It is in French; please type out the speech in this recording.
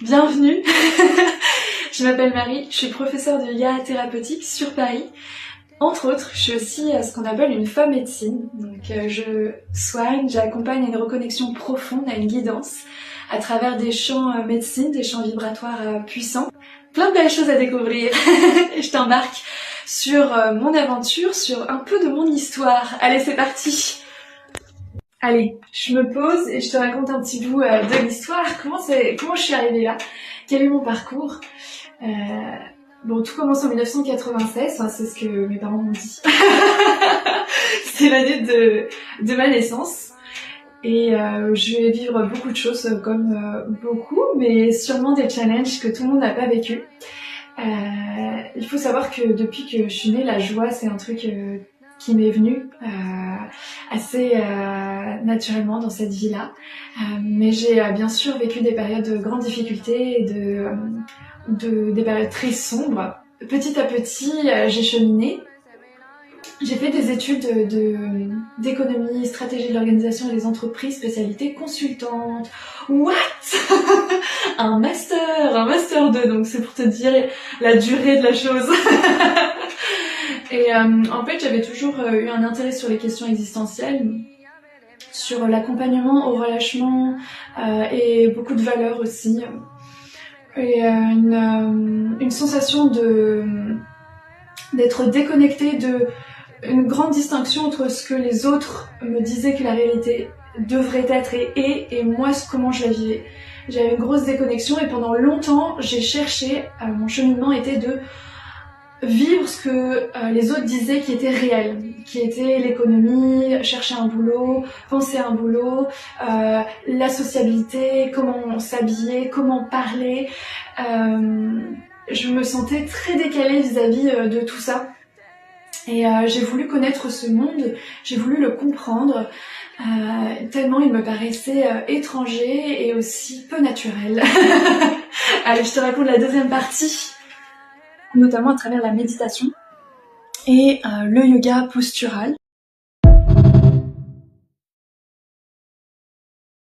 Bienvenue. Je m'appelle Marie, je suis professeure de yoga thérapeutique sur Paris. Entre autres, je suis aussi ce qu'on appelle une femme médecine. Donc je soigne, j'accompagne à une reconnexion profonde, à une guidance, à travers des champs médecine, des champs vibratoires puissants. Plein de belles choses à découvrir. Et je t'embarque sur mon aventure, sur un peu de mon histoire. Allez, c'est parti. Allez, je me pose et je te raconte un petit bout de l'histoire. Comment je suis arrivée là? Quel est mon parcours? Bon, tout commence en 1996, hein, c'est ce que mes parents m'ont dit. C'est l'année de ma naissance. Et je vais vivre beaucoup de choses comme beaucoup, mais sûrement des challenges que tout le monde n'a pas vécu. Il faut savoir que depuis que je suis née, la joie, c'est un truc qui m'est venu assez naturellement dans cette vie-là. Mais j'ai bien sûr vécu des périodes de grandes difficultés et des périodes très sombres. Petit à petit, j'ai cheminé. J'ai fait des études d'économie, stratégie de l'organisation et des entreprises, spécialité consultante. What? Un master 2, donc c'est pour te dire la durée de la chose. Et en fait, j'avais toujours eu un intérêt sur les questions existentielles, sur l'accompagnement au relâchement et beaucoup de valeurs aussi. Et une sensation d'être déconnectée une grande distinction entre ce que les autres me disaient que la réalité devrait être et moi comment je la vivais. J'avais une grosse déconnexion et pendant longtemps j'ai cherché, mon cheminement était de vivre ce que les autres disaient qui était réel, qui était l'économie, chercher un boulot, penser à un boulot, la sociabilité, comment s'habiller, comment parler. Je me sentais très décalée vis-à-vis de tout ça. Et j'ai voulu connaître ce monde, j'ai voulu le comprendre, tellement il me paraissait étranger et aussi peu naturel. Allez, je te raconte la deuxième partie, notamment à travers la méditation et le yoga postural.